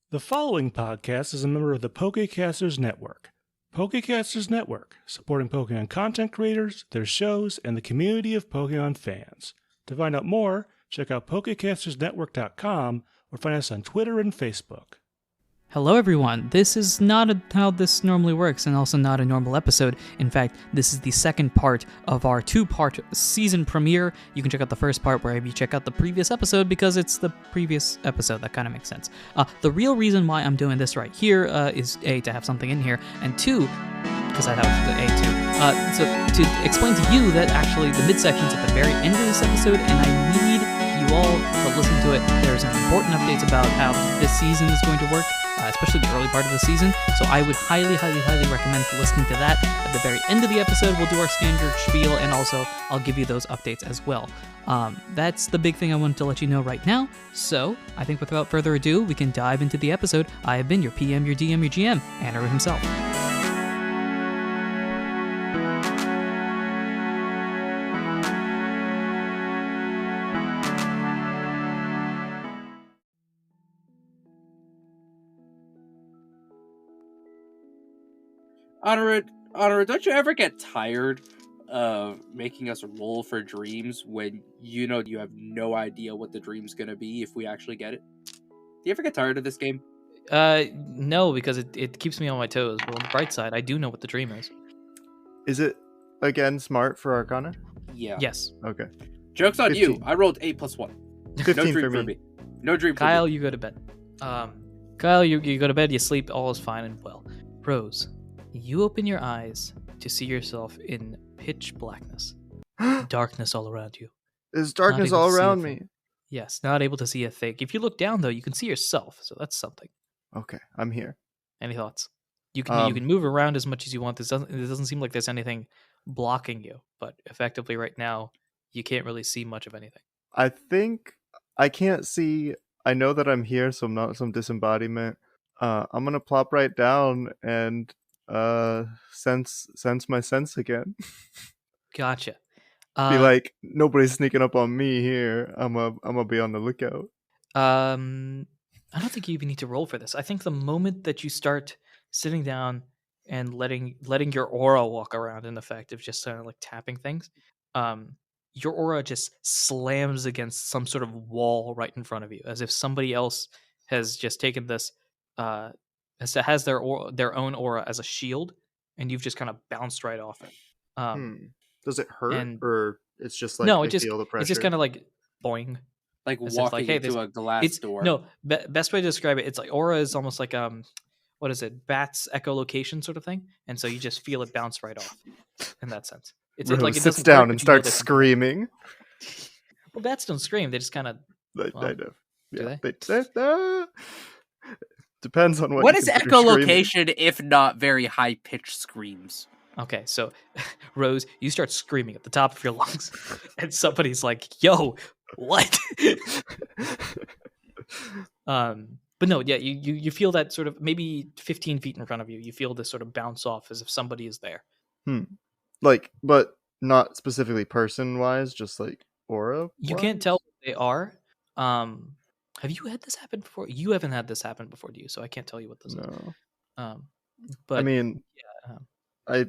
The following podcast is a member of the Pokecasters Network. Pokecasters Network, supporting Pokemon content creators, their shows, and the community of Pokemon fans. To find out more, check out PokecastersNetwork.com or find us on Twitter and Facebook. Hello everyone, this is not how this normally works and also not a normal episode. In fact, this is the second part of our two-part season premiere. You can check out the first part wherever you check out the previous episode because it's the previous episode. That kind of makes sense. The real reason why I'm doing this right here is A, to have something in here, and two, because I have the A too. So to explain to you that actually the midsection's at the very end of this episode and I need you all to listen to it. There's some important updates about how this season is going to work. Especially the early part of the season, so I would highly recommend listening to that. At the very end of the episode, we'll do our standard spiel, and also I'll give you those updates as well. That's the big thing I wanted to let you know right now, so I think without further ado, we can dive into the episode. I have been your PM, your DM, your GM, Anirudh himself. Anirudh, don't you ever get tired of making us roll for dreams when you know you have no idea what the dream's gonna be if we actually get it? Do you ever get tired of this game? No, because it keeps me on my toes. But on the bright side, I do know what the dream is. Is it, again, smart for Arcana? Yeah. Yes. Okay. Joke's on 15. you. I rolled 8 + 1. 15 No dream for me. No dream Kyle, for me. you go to bed. Kyle, you go to bed, you sleep, all is fine and well. Rose, you open your eyes to see yourself in pitch blackness. Darkness all around you. There's darkness Not able all to see a around thing. me. Yes, not able to see a thing. If you look down, though, you can see yourself, so that's something. Okay, I'm here. Any thoughts? You can move around as much as you want. It doesn't seem like there's anything blocking you, but effectively right now, you can't really see much of anything. I think I can't see. I know that I'm here, so I'm not some disembodiment. I'm gonna plop right down and sense my sense again. Gotcha. Be like, nobody's sneaking up on me here. I'm gonna be on the lookout. I don't think you even need to roll for this. I think the moment that you start sitting down and letting your aura walk around, in effect of just kind of like tapping things, your aura just slams against some sort of wall right in front of you, as if somebody else has just taken this, has their own aura as a shield, and you've just kind of bounced right off it. Does it hurt, or it's just like no? I feel the pressure? It's just kind of like boing. Like As if, walking like, hey, into a glass door. No, best way to describe it, it's like aura is almost like what is it? Bat's echolocation sort of thing, and so you just feel it bounce right off. In that sense, it's Rose like it sits doesn't down hurt, and but you know starts that- screaming. Well, bats don't scream; they just kind of. I Well, know. do Yeah, depends on what. What you is consider screaming. echolocation if not very high-pitched screams? Okay, so Rose, you start screaming at the top of your lungs, and somebody's like, "Yo, what?" But no, yeah, you feel that sort of maybe 15 feet in front of you. You feel this sort of bounce off as if somebody is there. Like, but not specifically person-wise, just like aura. You can't tell what they are. Have you had this happen before? You haven't had this happen before, do you? So I can't tell you what this is. No. But I mean, yeah,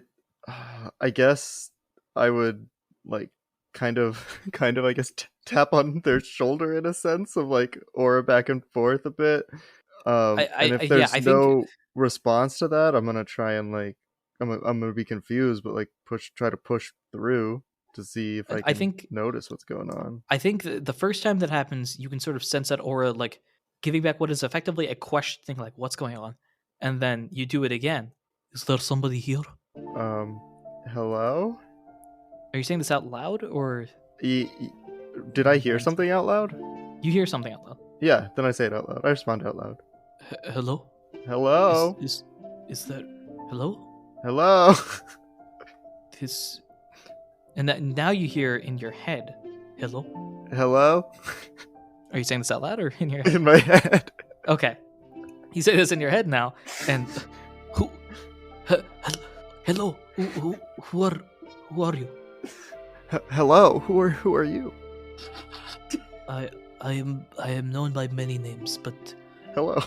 I guess I would like kind of I guess tap on their shoulder in a sense of like aura back and forth a bit. And if there's no response to that, I'm gonna try and like I'm gonna be confused, but like try to push through to see if I can notice what's going on. I think the first time that happens, you can sort of sense that aura like giving back what is effectively a question, like what's going on, and then you do it again. Is there somebody here? Hello? Are you saying this out loud, or did I hear something out loud? You hear something out loud. Yeah, then I say it out loud. I respond out loud. Hello? Hello? Is that... Hello? Hello? And now you hear in your head, hello? Hello? Are you saying this out loud or in your head? In my head. Okay. You say this in your head now, and... Hello? Who are you? Hello? Who are you? I am known by many names, but Hello.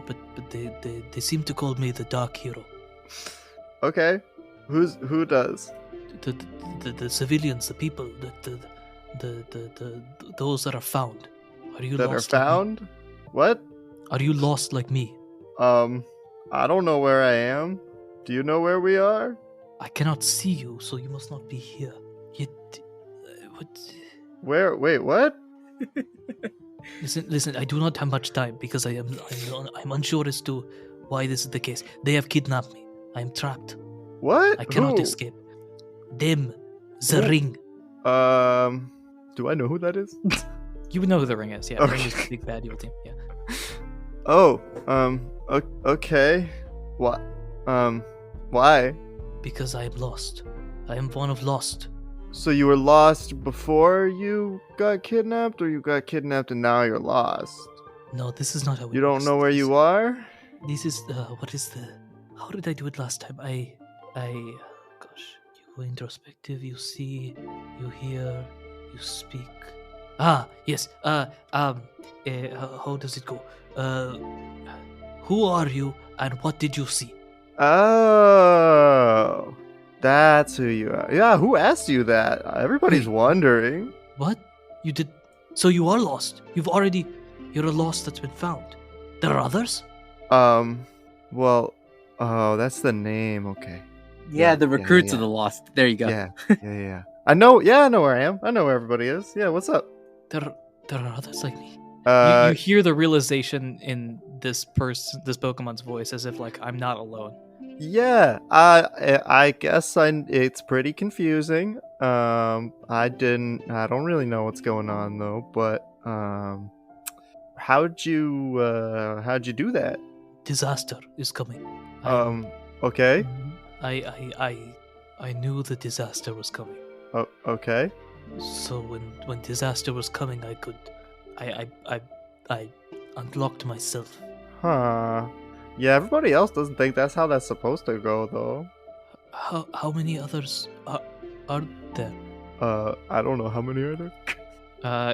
but they seem to call me the Dark Hero. Okay. Who does? The civilians, the people, the those that are found. Are you That are lost? Like found? me? What? Are you lost like me? I don't know where I am. Do you know where we are? I cannot see you, so you must not be here. Yet, what? Where? Wait, what? Listen. I do not have much time because I'm unsure as to why this is the case. They have kidnapped me. I am trapped. What? I cannot Who? escape. Them, the ring. Do I know who that is? You would know who the ring is, yeah. Okay. The ring is the big bad evil team, yeah. Oh, okay. What? Why? Because I am lost. I am one of lost. So you were lost before you got kidnapped, or you got kidnapped and now you're lost? No, this is not how it You don't works. know where you are? This is what is the? How did I do it last time? Gosh, you go introspective. You see, you hear, you speak. Ah, yes. How does it go? Who are you and what did you see? Oh, that's who you are. Yeah, who asked you that? Everybody's wondering. What? You did. So you are lost. You're a lost that's been found. There are others? Well, oh, that's the name. Okay. Yeah, the recruits yeah. of the Lost. There you go. Yeah. I know where I am. I know where everybody is. Yeah, what's up? There are others like me. You hear the realization in this Pokemon's voice as if, like, I'm not alone. Yeah, I guess it's pretty confusing. I don't really know what's going on though, but how'd you do that? Disaster is coming. Okay. I knew the disaster was coming. Oh, okay. So when disaster was coming, I unlocked myself. Huh. Yeah, everybody else doesn't think that's how that's supposed to go though. How many others are there? I don't know. How many are there?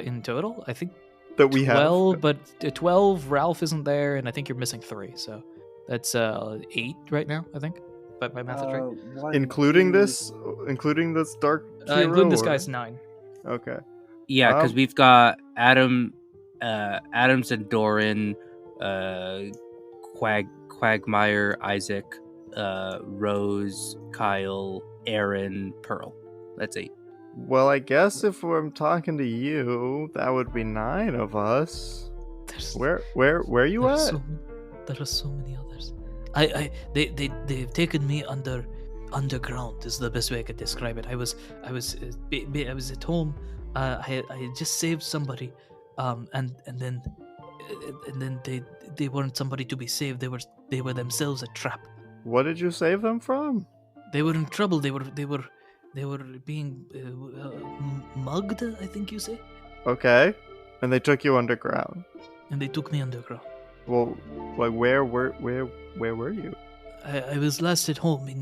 In total, I think That we 12, have. but 12, Ralph isn't there, and I think you're missing 3, so that's 8 right now, I think. But my math is right. Including this dark hero, Including this or- guy's 9. Okay. Yeah, because we've got Adams and Doran, Quagmire, Isaac, Rose, Kyle, Aaron, Pearl. That's 8. Well, I guess if I'm talking to you, that would be 9 of us. Where are you at? There are so many others. They've taken me underground is the best way I could describe it. I was at home. I had just saved somebody, and then they weren't somebody to be saved. They were themselves a trap. What did you save them from? They were in trouble. They were being mugged, I think you say. Okay. And they took you underground. And they took me underground. Well, like where were you? I was last at home in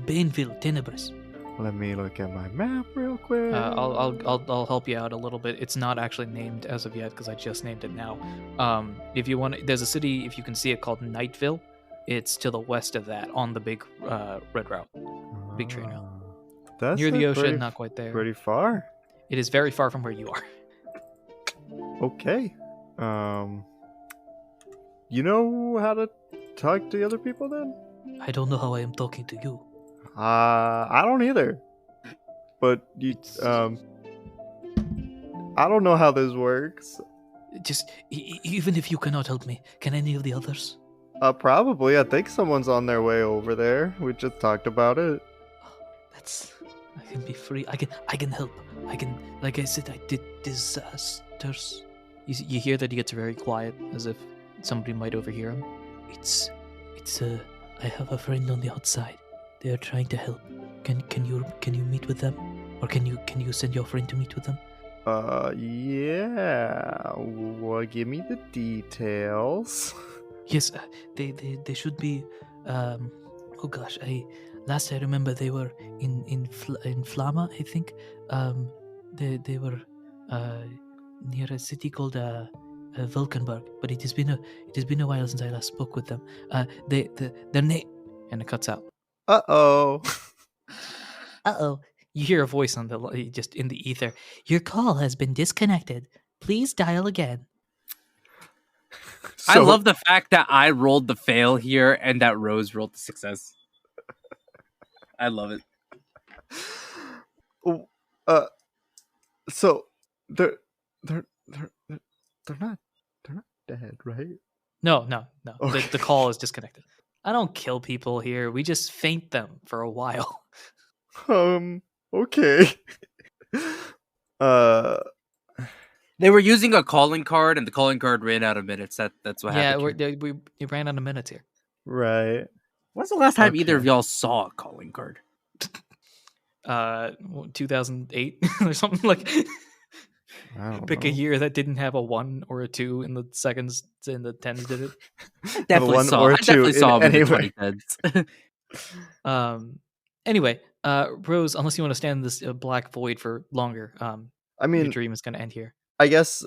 Bainville, Tenebris. Let me look at my map real quick. I'll help you out a little bit. It's not actually named as of yet because I just named it now. If you want, there's a city, if you can see it, called Nightville. It's to the west of that on the big red route, big train route. That's Near the ocean, pretty, not quite there. Pretty far. It is very far from where you are. Okay. You know how to talk to the other people then? I don't know how I am talking to you. I don't either. But you, I don't know how this works. Just even if you cannot help me, can any of the others? Probably. I think someone's on their way over there. We just talked about it. I can be free. I can help. I can, like I said, I did disasters. You hear that he gets very quiet, as if somebody might overhear him. I have a friend on the outside. They are trying to help. Can you meet with them, or can you send your friend to meet with them? Yeah. Well, give me the details. Yes, they should be. Oh gosh, last I remember they were in Flama, I think. They were near a city called Vulcanberg, but it has been a while since I last spoke with them. Their name, and it cuts out. Uh-oh. Uh-oh. You hear a voice on just in the ether. Your call has been disconnected. Please dial again. I love the fact that I rolled the fail here and that Rose rolled the success. I love it. So they're not dead, right? No. Okay. The call is disconnected. I don't kill people here. We just faint them for a while. Okay. They were using a calling card, and the calling card ran out of minutes. That's what happened. Yeah, we ran out of minutes here. Right. When's the last time either of Okay. y'all saw a calling card? 2008 or something like. I don't Pick know. a year that didn't have a 1 or a 2 in the seconds in the tens did it. Definitely one saw. or I definitely two saw in him in the anyway. 2010s. Anyway, Rose, unless you want to stand in this black void for longer, I your mean, dream is going to end here. I guess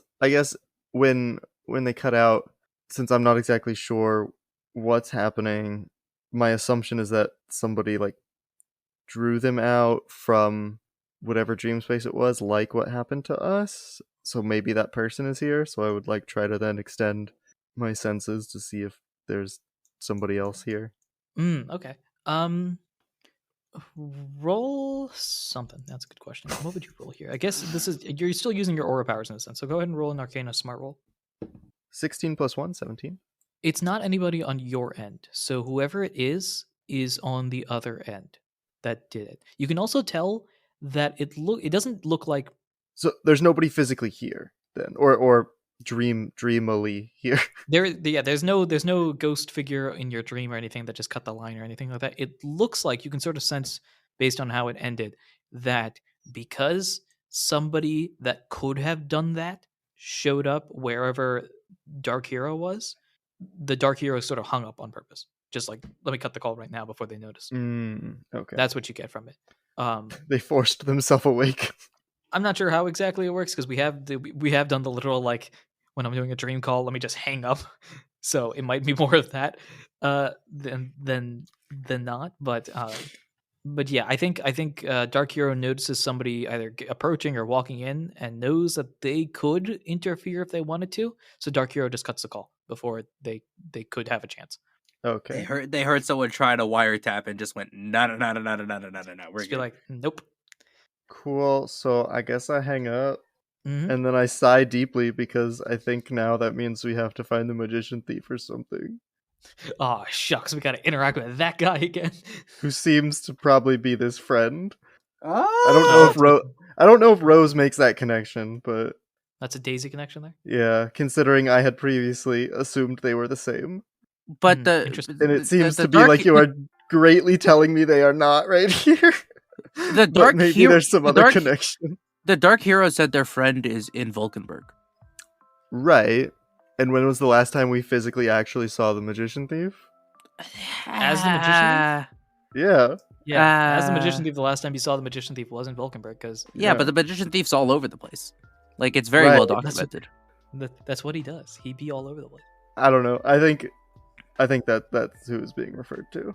when they cut out, since I'm not exactly sure what's happening, my assumption is that somebody like drew them out from whatever dream space it was, like what happened to us. So maybe that person is here. So I would like try to then extend my senses to see if there's somebody else here. Okay. Roll something. That's a good question. What would you roll here? I guess you're still using your aura powers in a sense. So go ahead and roll an Arcana smart roll. 16 plus 1, 17. It's not anybody on your end. So whoever it is on the other end that did it. You can also tell that it doesn't look like. So there's nobody physically here then, or dreamily here. There's no ghost figure in your dream or anything that just cut the line or anything like that. It looks like you can sort of sense based on how it ended that because somebody that could have done that showed up wherever Dark Hero was, the Dark Hero sort of hung up on purpose. Just like, let me cut the call right now before they notice. Okay. That's what you get from it. They forced themselves awake. I'm not sure how exactly it works because we have done the literal like when I'm doing a dream call, let me just hang up. So it might be more of that than not. But yeah, I think Dark Hero notices somebody either approaching or walking in and knows that they could interfere if they wanted to. So Dark Hero just cuts the call before they could have a chance. Okay. They heard someone try to wiretap and just went no. We're Just be like, nope. Cool. So I guess I hang up. Mm-hmm. And then I sigh deeply because I think now that means we have to find the magician thief or something. Oh shucks, we got to interact with that guy again. Who seems to probably be this friend. Oh! I don't know if Rose makes that connection, but That's a Daisy connection there. yeah, considering I had previously assumed they were the same. But interesting. And it seems to be like you are greatly telling me they are not right here. The But Dark maybe Hero, there's some other connection. The Dark Hero said their friend is in Vulcanberg. Right. And when was the last time we physically actually saw the magician thief? As the magician thief? Yeah. Yeah, as the magician thief, the last time you saw the magician thief was in Vulcanberg, because Yeah, but the magician thief's all over the place. Like, it's very Right. well documented. that's what he does. He be all over the place. I don't know. I think that's who is being referred to.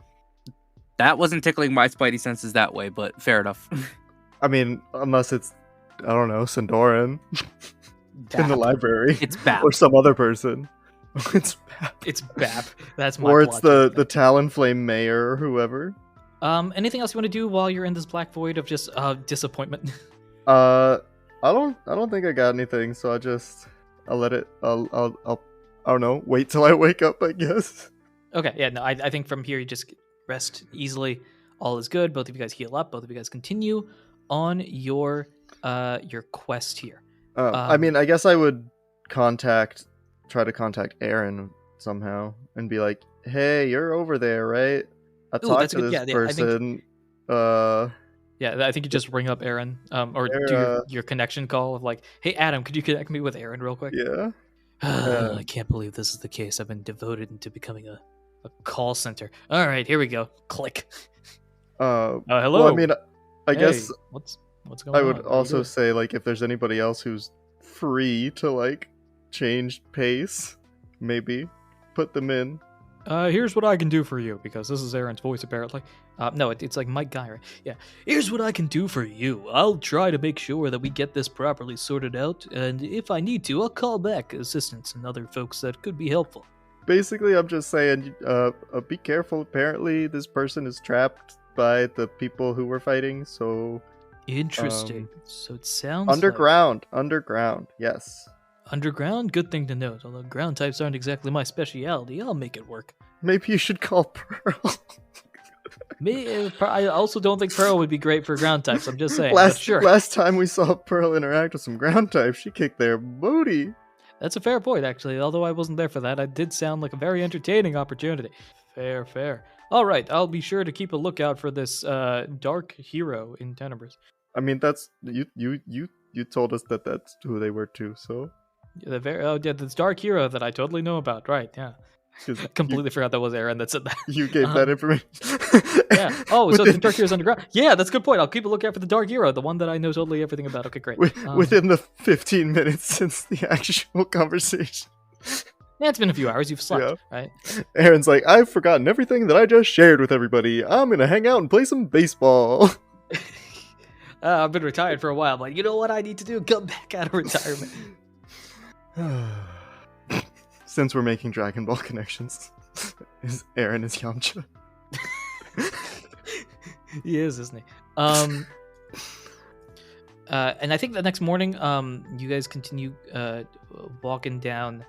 That wasn't tickling my spidey senses that way, but fair enough. I mean, unless it's, I don't know, Sandoran in the library. It's Bap. Or some other person. It's Bap. It's Bap. That's my Or it's plot. the Talonflame mayor or whoever. Anything else you want to do while you're in this black void of just disappointment? I don't think I got anything, so I'll let it. I'll I don't know. Wait till I wake up, I guess. Okay, yeah, no, I think from here you just rest easily. All is good. Both of you guys heal up. Both of you guys continue on your quest here. I mean, I guess I would try to contact Aaron somehow and be like, "Hey, you're over there, right? I Ooh, talked that's to good. this Yeah, I think- person. Yeah, I think you just ring up Aaron, or do your connection call of like, "Hey, Adam, could you connect me with Aaron real quick?" Yeah. I can't believe this is the case. I've been devoted into becoming a call center. All right, here we go. Click. Hello. Hello. Well, I mean, I Hey, guess what's going on? I would What are you also doing? say, like, if there's anybody else who's free to like change pace. Maybe put them in. Here's what I can do for you, because this is Aaron's voice apparently. No, it's like Mike Guy, right? Yeah. Here's what I can do for you. I'll try to make sure that we get this properly sorted out, and if I need to, I'll call back assistants and other folks that could be helpful. Basically, I'm just saying, be careful. Apparently, this person is trapped by the people who were fighting, so... Interesting. So it sounds underground, yes. Underground? Good thing to note. Although ground types aren't exactly my specialty, I'll make it work. Maybe you should call Pearl. I also don't think Pearl would be great for ground types, I'm just saying. Last time we saw Pearl interact with some ground types, she kicked their booty. That's a fair point, actually. Although I wasn't there for that, it did sound like a very entertaining opportunity. Fair. All right, I'll be sure to keep a lookout for this dark hero in Tenebris. I mean, that's you told us that that's who they were too, so... this dark hero that I totally know about, right, yeah. I completely forgot that was Aaron that said that. You gave that information. Yeah. Oh, so the dark hero's underground. Yeah, that's a good point. I'll keep a lookout for the dark hero, the one that I know totally everything about. Okay, great. Within the 15 minutes since the actual conversation. Yeah, it's been a few hours. You've slept, right? Aaron's like, I've forgotten everything that I just shared with everybody. I'm going to hang out and play some baseball. I've been retired for a while. I'm like, you know what I need to do? Come back out of retirement. Since we're making Dragon Ball connections, Aaron is Yamcha. He is, isn't he? And I think the next morning, you guys continue walking down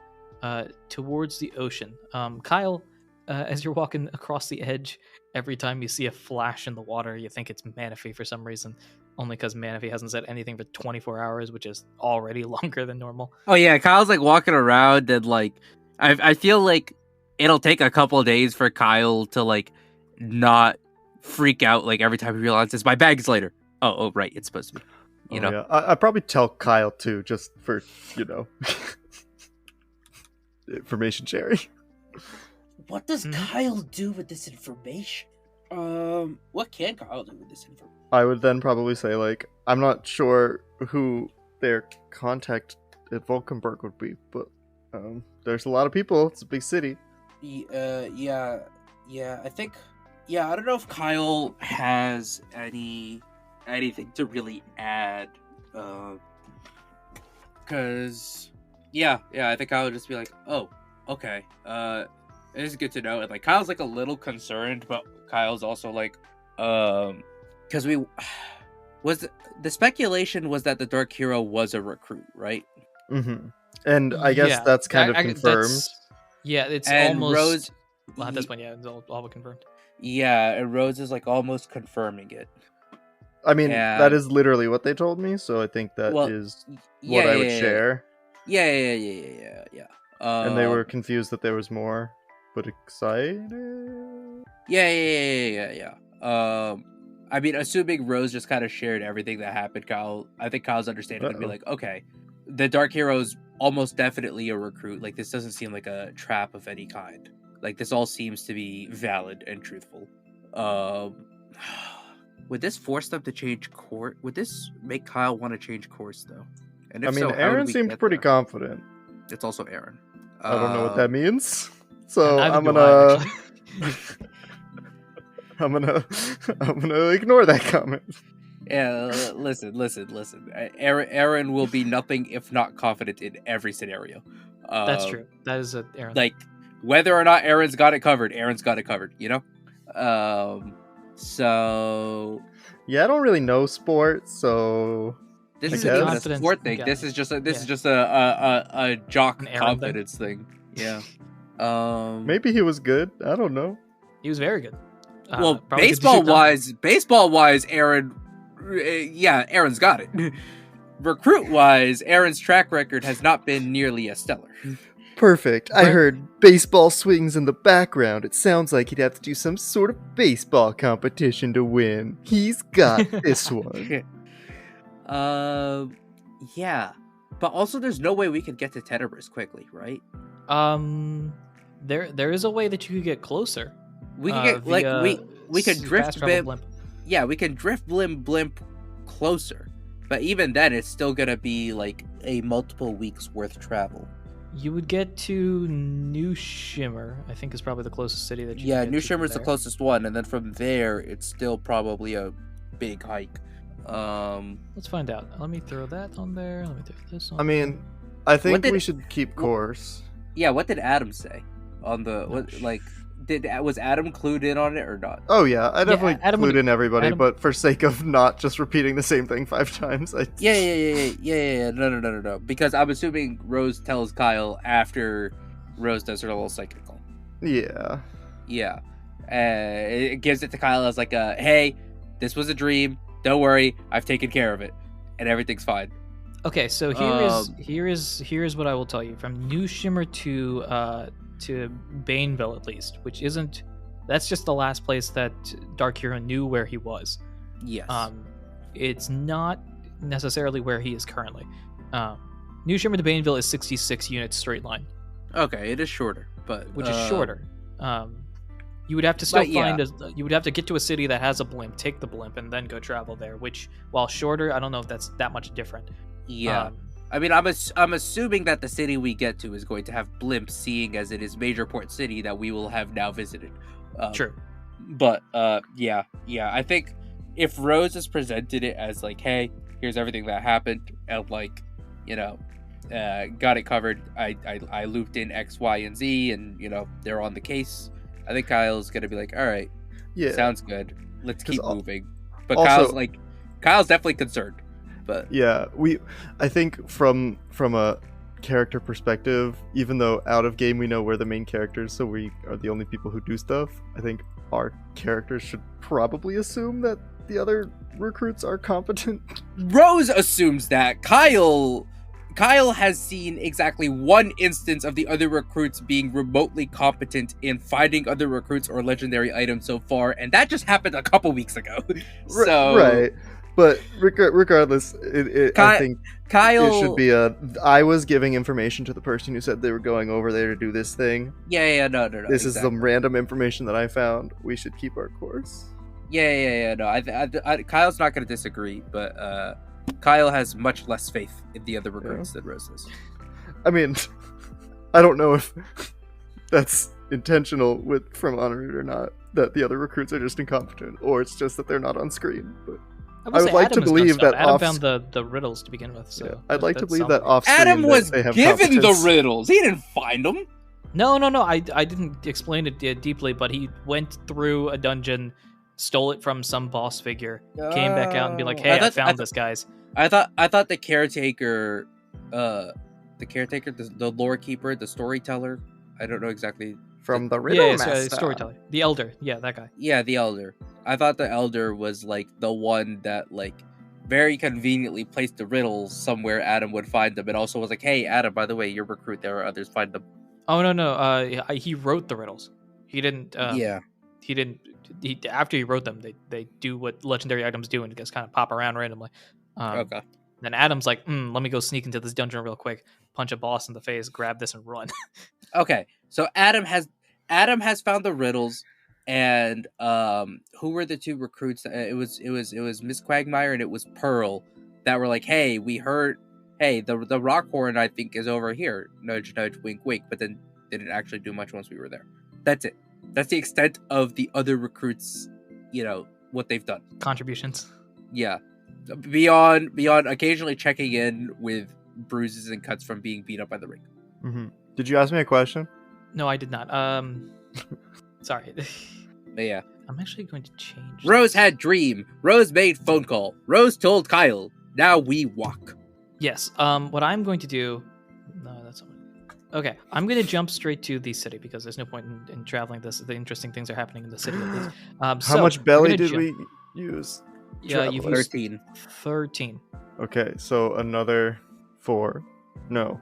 towards the ocean. Kyle, as you're walking across the edge, every time you see a flash in the water, you think it's Manaphy for some reason. Only because Manaphy hasn't said anything for 24 hours, which is already longer than normal. Oh yeah, Kyle's like walking around and like, I feel like it'll take a couple of days for Kyle to like not freak out like every time he realizes my bag's later. Oh right, it's supposed to be. You know. Yeah. I'd probably tell Kyle too, just for information sharing. What does Kyle do with this information? What can Kyle do with this information? I would then probably say, like, I'm not sure who their contact at Vulcanburg would be, but there's a lot of people. It's a big city. I think, I don't know if Kyle has anything to really add, because, I think Kyle would just be like, oh, okay, it is good to know, and, like, Kyle's, like, a little concerned, but Kyle's also, like, because the speculation was that the Dark Hero was a recruit, right? Mm-hmm. And I guess that's kind of confirmed. It's and almost... Rose, well, at this point, it's all confirmed. Yeah, and Rose is like almost confirming it. I mean, that is literally what they told me, so I think that is what I would share. Yeah. And they were confused that there was more, but excited? Yeah. I mean, assuming Rose just kind of shared everything that happened, I think Kyle's understanding would be like, okay, the Dark Hero's almost definitely a recruit. Like, this doesn't seem like a trap of any kind. Like, this all seems to be valid and truthful. Would this force them to change course? Would this make Kyle want to change course, though? And if Aaron seemed pretty confident. It's also Aaron. I don't know what that means. So I'm gonna ignore that comment. Yeah, listen. Aaron will be nothing if not confident in every scenario. That's true. That is Aaron. Like, whether or not Aaron's got it covered, Aaron's got it covered, you know? So... Yeah, I don't really know sport, so... This isn't even a sport thing. This is just a jock confidence thing. Yeah. Maybe he was good. I don't know. He was very good. Well, baseball wise, Aaron, Aaron's got it. Recruit wise, Aaron's track record has not been nearly as stellar. Perfect. I heard baseball swings in the background. It sounds like he'd have to do some sort of baseball competition to win. He's got this one. Yeah. But also, there's no way we could get to Tenebris quickly, right? There is a way that you could get closer. We can get we could drift blimp. Yeah, we can drift blimp closer, but even then, it's still gonna be like a multiple weeks worth travel. You would get to New Shimmer, I think is probably the closest city that you can get New to Shimmer's the there. closest one, and then from there, it's still probably a big hike. Let's find out. Let me throw that on there. Let me throw this on. I mean, I think did- we should keep course. Yeah, what did Adam say on the was Adam clued in on it or not? Oh yeah, I definitely Adam clued would- in everybody, Adam- but for sake of not just repeating the same thing 5 times, Yeah. No. Because I'm assuming Rose tells Kyle after Rose does her little psychic call. Yeah. Yeah. It gives it to Kyle as like a, hey, this was a dream. Don't worry, I've taken care of it, and everything's fine. Okay, so here is what I will tell you. From New Shimmer to Baneville, at least, which isn't. That's just the last place that Dark Hero knew where he was. Yes. It's not necessarily where he is currently. New Shimmer to Baneville is 66 units straight line. Okay, it is shorter, but which is shorter. You would have to still yeah. you would have to get to a city that has a blimp, take the blimp, and then go travel there. Which, while shorter, I don't know if that's that much different. Yeah. I mean, I'm assuming that the city we get to is going to have blimps, seeing as it is major port city that we will have now visited. True. But yeah. I think if Rose has presented it as like, hey, here's everything that happened, and like, got it covered. I looped in X, Y, and Z, and they're on the case. I think Kyle's gonna be like, all right, Yeah. sounds good. Let's keep moving. But also- Kyle's definitely concerned. But Yeah, I think from a character perspective, even though out of game we know we're the main characters, so we are the only people who do stuff, I think our characters should probably assume that the other recruits are competent. Rose assumes that Kyle has seen exactly one instance of the other recruits being remotely competent in finding other recruits or legendary items so far, and that just happened a couple weeks ago. So Right. But regardless, I think Kyle, it should be I was giving information to the person who said they were going over there to do this thing. No. This is some random information that I found. We should keep our course. Yeah. No, I Kyle's not going to disagree, but Kyle has much less faith in the other recruits than Rose does. I mean, I don't know if that's intentional from Anirudh or not, that the other recruits are just incompetent, or it's just that they're not on screen. But I would like to believe that Adam found the riddles to begin with. So I'd like to believe that off screen Adam was they have given competence. the riddles. He didn't find them. No. I didn't explain it deeply, but he went through a dungeon, stole it from some boss figure, came back out and be like, "Hey, I found this, guys." I thought the caretaker, the lore keeper, the storyteller. I don't know exactly. From the riddle master. Storyteller, the elder. Yeah, that guy. Yeah, the elder. I thought the elder was like the one that like very conveniently placed the riddles somewhere Adam would find them, and also was like, "Hey, Adam, by the way, you're recruit. There are others. Find them." Oh no. He wrote the riddles. He didn't. He didn't. After he wrote them, they do what legendary items do and just kind of pop around randomly. Okay. Then Adam's like, let me go sneak into this dungeon real quick, punch a boss in the face, grab this, and run. Okay, so Adam has found the riddles, and who were the two recruits? It was Miss Quagmire and it was Pearl that were like, hey, we heard, hey, the rock horn I think is over here. Nudge, nudge, wink, wink. But then didn't actually do much once we were there. That's it. That's the extent of the other recruits. What they've done. Contributions. Yeah, beyond occasionally checking in with bruises and cuts from being beat up by the ring. Mm-hmm. Did you ask me a question? No, I did not. Sorry. But yeah. I'm actually going to change. Rose had dream. Rose made phone call. Rose told Kyle. Now we walk. Yes. What I'm going to do. No, that's not. Okay. I'm going to jump straight to the city because there's no point in traveling this. The interesting things are happening in the city at least. How much belly did we use? Yeah, you've used 13. 13. Okay, so another 4. No.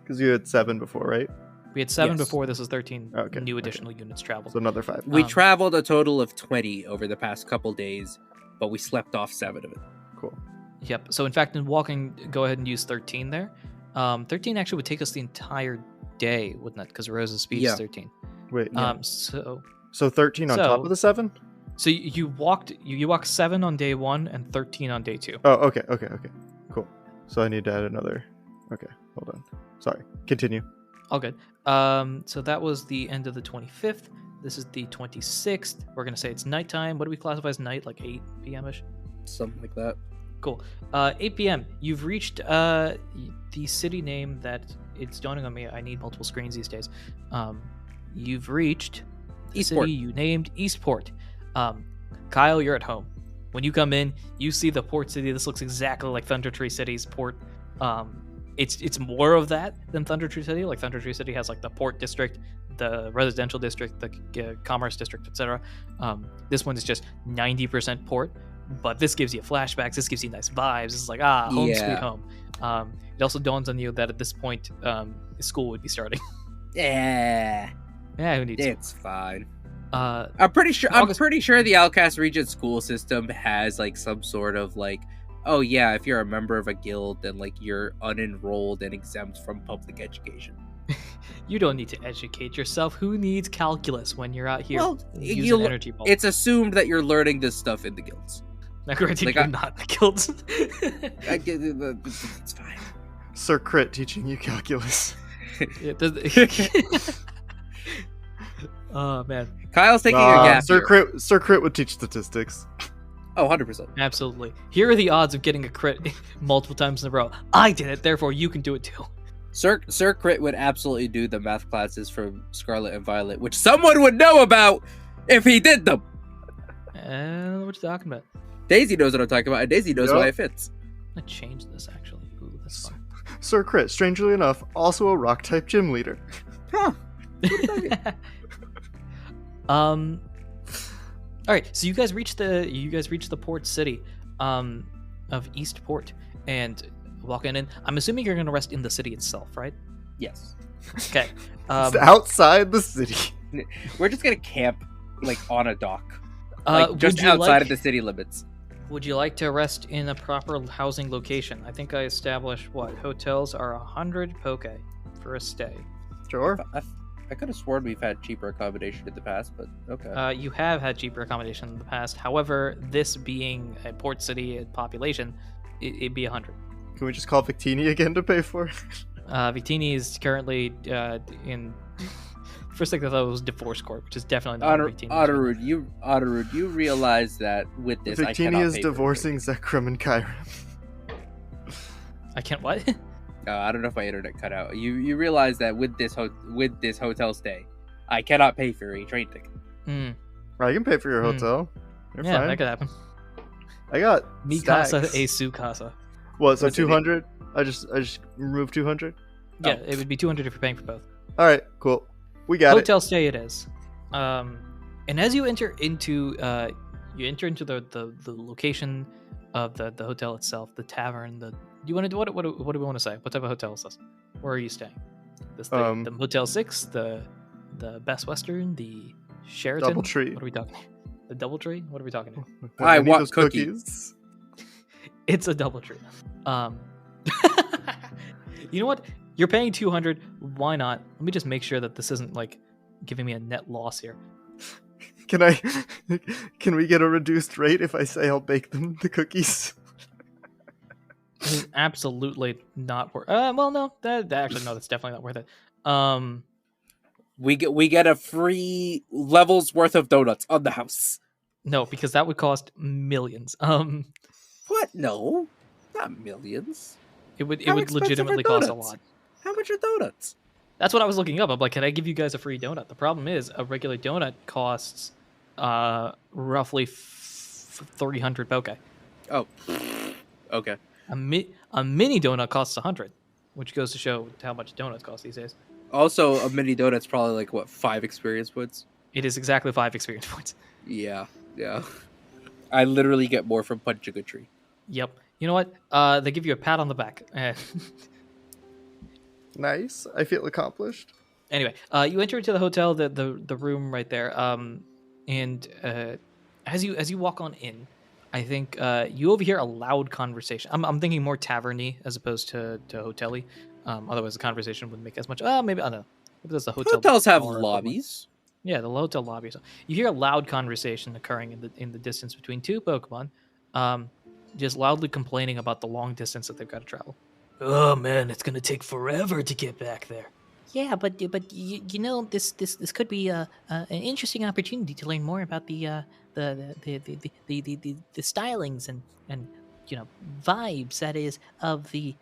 Because you had 7 before, right? We had 7 Yes. before. This is 13 new additional units traveled. So another 5. We traveled a total of 20 over the past couple days, but we slept off 7 of it. Cool. Yep. So in fact, in walking, go ahead and use 13 there. 13 actually would take us the entire day, wouldn't it? Because Rose's speed is 13. Wait. So 13 on top of the 7? So you walked 7 on day 1 and 13 on day 2. Oh, okay. Cool. So I need to add another. Okay, hold on. Sorry, continue. All good. So that was the end of the 25th. This is the 26th. We're going to say it's nighttime. What do we classify as night? Like 8 p.m.-ish? Something like that. Cool. 8 p.m. You've reached the city name that it's dawning on me. I need multiple screens these days. You've reached the Eastport. city you named Eastport. Kyle, you're at home. When you come in, you see the port city. This looks exactly like Thunder Tree City's port. It's more of that than Thunder Tree City. Like Thunder Tree City has like the port district, the residential district, the commerce district, etc. This one is just 90% port, but this gives you flashbacks. This gives you nice vibes. This is like home sweet home. It also dawns on you that at this point, school would be starting. Yeah, Who needs it? it's fine. I'm pretty sure the Outcast Region school system has like some sort of like, oh yeah, if you're a member of a guild, then like you're unenrolled and exempt from public education. You don't need to educate yourself. Who needs calculus when you're out here using you- energy ball? It's assumed that you're learning this stuff in the guilds. Now, granted, like, you're not in the guilds. It's fine. Sir Crit teaching you calculus. Oh man, Kyle's taking a gap Sir year. Crit would teach statistics. Oh, 100%. absolutely. Here are the odds of getting a crit multiple times in a row. I did it, therefore you can do it too. Sir Crit would absolutely do the math classes from Scarlet and Violet, which someone would know about if he did them. What you talking about? Daisy knows what I'm talking about, and Daisy knows why it fits. I'm gonna change this actually. Ooh, that's fun. Sir Crit, strangely enough, also a rock type gym leader. Huh. All right, so you guys reach the port city of Eastport and walking in. I'm assuming you're gonna rest in the city itself, right? Yes. Okay. It's outside the city. We're just gonna camp like on a dock. Would Just you outside like- of the city limits. Would you like to rest in a proper housing location? I think I established hotels are 100 poke for a stay. Sure. I could have sworn we've had cheaper accommodation in the past, but okay. You have had cheaper accommodation in the past. However, this being a port city population, it'd be 100. Can we just call Victini again to pay for it? Victini is currently in. First thing I thought was divorce court, which is definitely not Victini. Otterud, you realize that with this, I Victini cannot is pay for divorcing Zekrom and Kyrim. I can't what? I don't know if my internet cut out. You realize that with this hotel stay, I cannot pay for a train ticket. I can pay for your hotel. You're Yeah, fine. that could happen. I got Mi stacks. casa e su casa. What? So What's it 200? I just removed 200. Yeah, it would be 200 if you're paying for both. All right, cool. We got Hotel stay it is. And as you enter into the location of the hotel itself, the tavern, do you want to do what do we want to say? What type of hotel is this? Where are you staying? This the Motel 6, the Best Western, the Sheraton? Doubletree. What are we talking? The Doubletree? What are we talking here? I need want those cookies. It's a Doubletree. You know what? You're paying 200. Why not? Let me just make sure that this isn't like giving me a net loss here. Can we get a reduced rate if I say I'll bake them the cookies? This is absolutely not worth. Well, no, that's definitely not worth it. We get a free level's worth of donuts on the house. No, because that would cost millions. What? No, not millions. It would How expensive legitimately are cost a donuts? lot. How much are donuts? That's what I was looking up. I'm like, can I give you guys a free donut? The problem is a regular donut costs roughly 300 poke. Oh, okay. A mini donut costs 100, which goes to show how much donuts cost these days. Also, a mini donut's probably like what, 5 experience points? It is exactly 5 experience points. Yeah. I literally get more from punching a tree. Yep. You know what? They give you a pat on the back. Nice. I feel accomplished. Anyway, you enter into the hotel, the room right there, and as you walk on in, I think you overhear a loud conversation. I'm thinking more tavern-y as opposed to hotel-y. Otherwise, the conversation wouldn't make as much. Maybe I don't know. Maybe that's the hotel. Hotels have bar lobbies. Yeah, the hotel lobby. So you hear a loud conversation occurring in the distance between two Pokemon, just loudly complaining about the long distance that they've got to travel. Oh man, it's gonna take forever to get back there. Yeah, but you know this could be an interesting opportunity to learn more about the stylings and vibes that is of the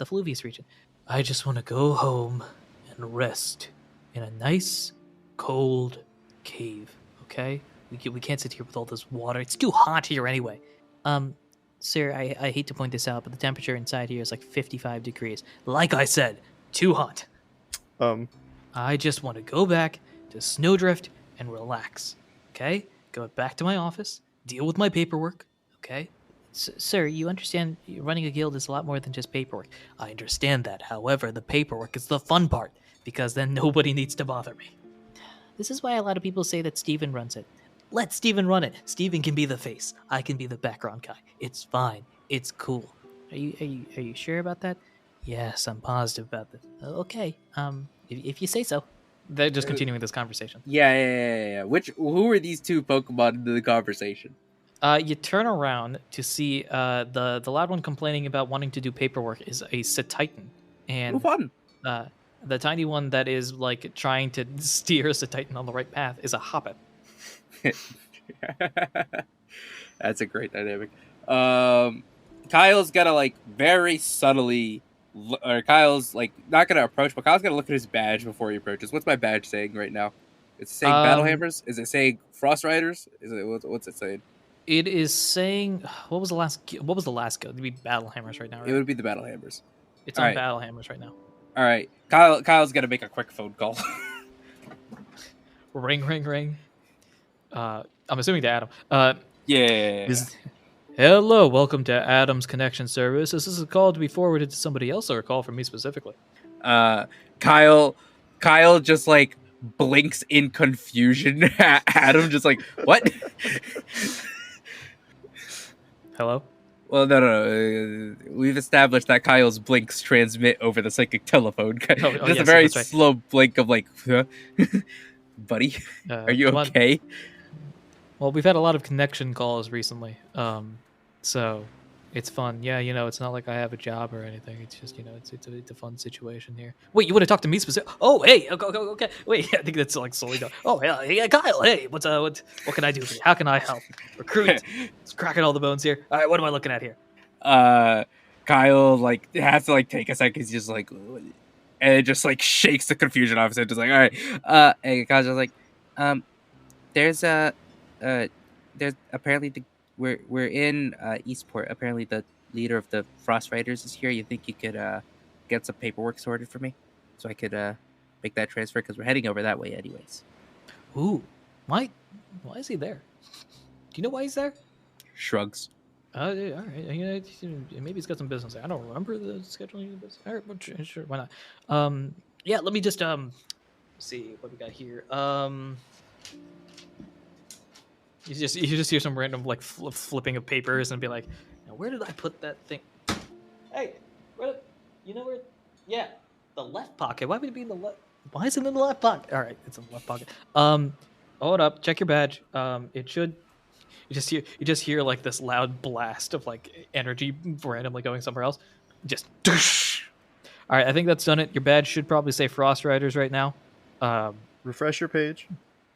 Fluvius region. I just want to go home and rest in a nice, cold cave. Okay, we can't sit here with all this water. It's too hot here anyway. Sir, I hate to point this out, but the temperature inside here is like 55 degrees. Like I said, too hot. Um, I just want to go back to Snowdrift and relax. Okay, go back to my office, deal with my paperwork. Okay. Sir, you understand running a guild is a lot more than just paperwork. I understand that. However, the paperwork is the fun part because then nobody needs to bother me. This is why a lot of people say that Steven runs it. Let Steven run it. Steven can be the face. I can be the background guy. It's fine. It's cool. Are you sure about that? Yes, I'm positive about this. Okay. If you say so. They're just continuing this conversation. Yeah. Who are these two Pokemon in the conversation? You turn around to see the loud one complaining about wanting to do paperwork is a Cetitan, and fun. The tiny one that is like trying to steer Cetitan on the right path is a Hoppip. That's a great dynamic. Kyle's gotta like very subtly, or Kyle's like not gonna approach, but Kyle's gonna look at his badge before he approaches. What's my badge saying right now? It's saying Battle Hammers. Is it saying Frost Riders? Is it what's it saying? It is saying what was the last go? It'd be Battle Hammers right now, right? It would be the Battle Hammers. It's on Battle Hammers right now. All right, Kyle's gonna make a quick phone call. Ring. I'm assuming to Adam. Yeah. Hello, welcome to Adam's Connection Service. Is this a call to be forwarded to somebody else or a call from me specifically? Kyle just like blinks in confusion at Adam, just like, what? Hello? Well, no. We've established that Kyle's blinks transmit over the psychic telephone. Just a very slow blink of like, huh? Buddy, are you okay? Well, we've had a lot of connection calls recently, so it's fun. Yeah, it's not like I have a job or anything. It's just, it's a fun situation here. Wait, you want to talk to me specifically? Oh, hey, okay. Wait, I think that's like slowly going. Oh, yeah, Kyle, hey, what can I do for you? How can I help? Recruit. It's cracking all the bones here. All right, what am I looking at here? Kyle like has to like take a second. He's just like, and it just like shakes the confusion off his head. Just like, all right, and Kyle's just like, there's apparently we're in Eastport. Apparently the leader of the Frost Riders is here. You think you could get some paperwork sorted for me so I could make that transfer, because we're heading over that way anyways. Ooh, why is he there? Do you know why he's there? Shrugs. All right. Maybe he's got some business there. I don't remember the scheduling of this. All right, well, sure, why not? Yeah, let me just see what we got here. You just hear some random like flipping of papers and be like, now where did I put that thing? Hey, where? Yeah, the left pocket. Why would it be in the left? Why is it in the left pocket? All right, it's in the left pocket. Hold up, check your badge. It should. You just hear like this loud blast of like energy randomly going somewhere else. Just. All right, I think that's done it. Your badge should probably say Frost Riders right now. Refresh your page.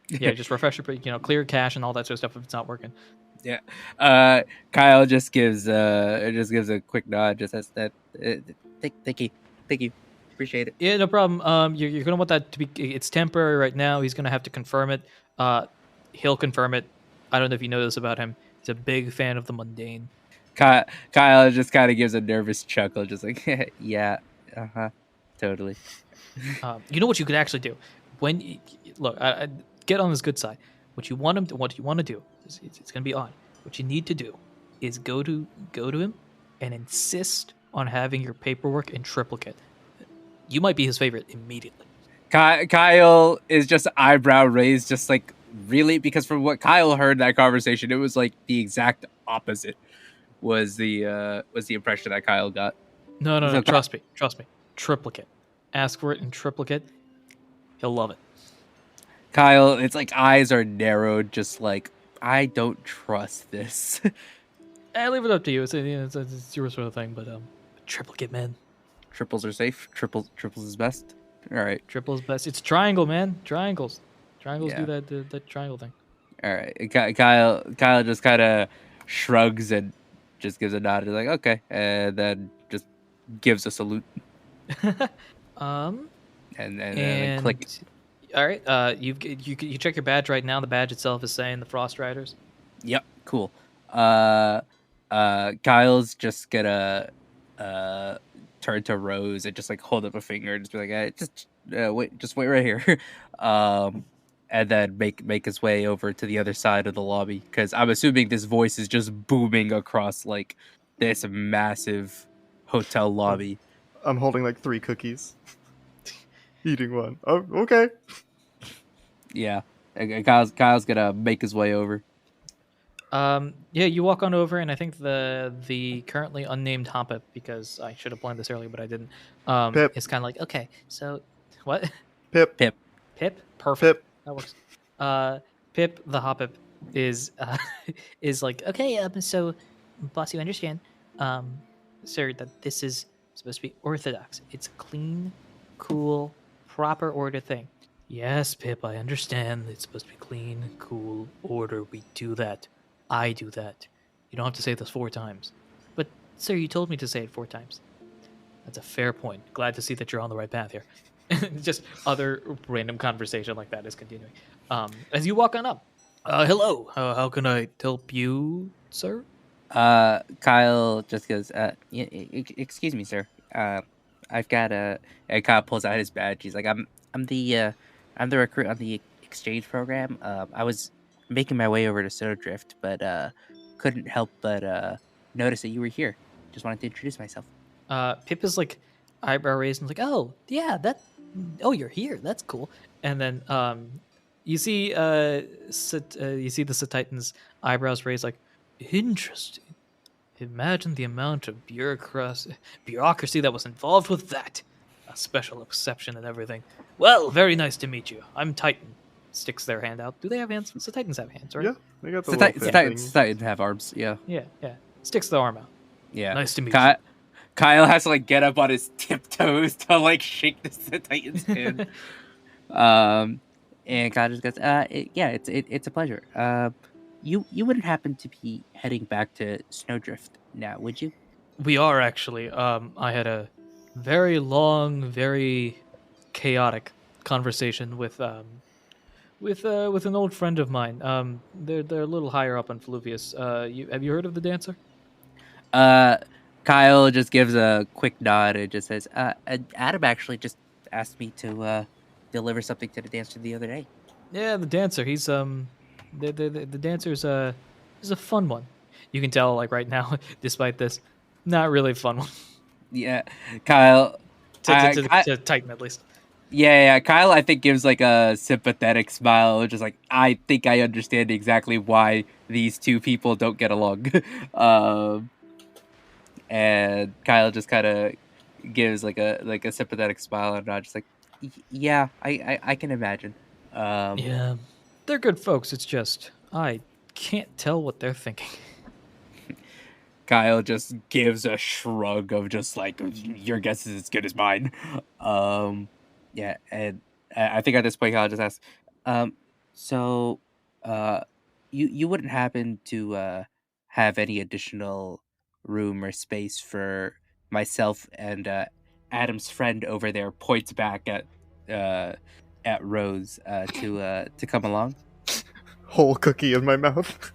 Yeah, just refresh your page. Clear cache and all that sort of stuff if it's not working. Yeah. Kyle just gives a quick nod. Just as that. Thank you. Appreciate it. Yeah, no problem. You're gonna want that to be. It's temporary right now. He's gonna have to confirm it. He'll confirm it. I don't know if you know this about him. He's a big fan of the mundane. Kyle just kind of gives a nervous chuckle, just like, yeah, totally. You know what you could actually do? Look, I get on his good side. What you want to do, it's gonna be odd. What you need to do is go to him and insist on having your paperwork in triplicate. You might be his favorite immediately. Kyle is just eyebrow raised, just like, really? Because from what Kyle heard in that conversation, it was like the exact opposite was the impression that Kyle got. No, trust me. Triplicate. Ask for it in triplicate. He'll love it. Kyle, it's like eyes are narrowed, just like, I don't trust this. I leave it up to you. It's your sort of thing, but Triplicate, man. Triples are safe. Triples is best. All right. Triple's best. It's triangle, man. Triangles. Triangles Yeah. do that triangle thing. All right. Kyle just kind of shrugs and just gives a nod. He's like, okay, and then just gives a salute. And then click. All right. You check your badge right now. The badge itself is saying the Frost Riders. Yep. Cool. Kyle's just gonna turn to Rose and just like hold up a finger and just be like, just wait right here. And then make his way over to the other side of the lobby, because I'm assuming this voice is just booming across like this massive hotel lobby. I'm holding like 3 cookies. Eating one. Oh, okay. Yeah. Kyle's gonna make his way over. Yeah, you walk on over, and I think the currently unnamed Hoppip, because I should have planned this earlier, but I didn't. Pip. It's kind of like, okay, so what? Pip. Pip, perfect. Pip. That works. Pip the Hoppip is like, okay, so boss, you understand, sir, that this is supposed to be orthodox. It's a clean, cool, proper order thing. Yes, Pip, I understand. It's supposed to be clean, cool, order. We do that. I do that. You don't have to say this 4 times. But, sir, you told me to say it 4 times. That's a fair point. Glad to see that you're on the right path here. Just other random conversation like that is continuing. As you walk on up. Hello. How can I help you, sir? Kyle just goes, excuse me, sir. I've got and Kyle pulls out his badge. He's like, I'm the recruit on the exchange program. I was making my way over to Snowdrift, but couldn't help but notice that you were here. Just wanted to introduce myself. Pip is like eyebrow raised and like, oh yeah, you're here. That's cool. And then you see the Titan's eyebrows raised like, interesting. Imagine the amount of bureaucracy that was involved with that. A special exception and everything. Well, very nice to meet you. I'm Titan. Sticks their hand out. Do they have hands? The Titans have hands, right? Yeah, they got the Titans have arms. Yeah. Yeah. Sticks the arm out. Yeah. Nice to meet you. Kyle has to like get up on his tiptoes to like shake the Titan's hand. And Kyle just goes, it's a pleasure. You wouldn't happen to be heading back to Snowdrift now, would you? We are actually. I had a very long, very chaotic conversation with an old friend of mine. They're a little higher up on Fluvius. Have you heard of the dancer? Kyle just gives a quick nod and just says, Adam actually just asked me to deliver something to the dancer the other day. Yeah, the dancer. He's the dancer's is a fun one. You can tell, like, right now, despite this, not really a fun one. Yeah, Kyle. To Titan, at least. Yeah. Kyle, I think, gives like a sympathetic smile, just like, I think I understand exactly why these two people don't get along. And Kyle just kind of gives like a sympathetic smile and nod, just like, yeah, I can imagine. Yeah, they're good folks. It's just I can't tell what they're thinking. Kyle just gives a shrug of just like, your guess is as good as mine. Yeah, and I think at this point Kyle just asks, so you wouldn't happen to have any additional room or space for myself and Adam's friend over there, points back at Rose to come along? Whole cookie in my mouth.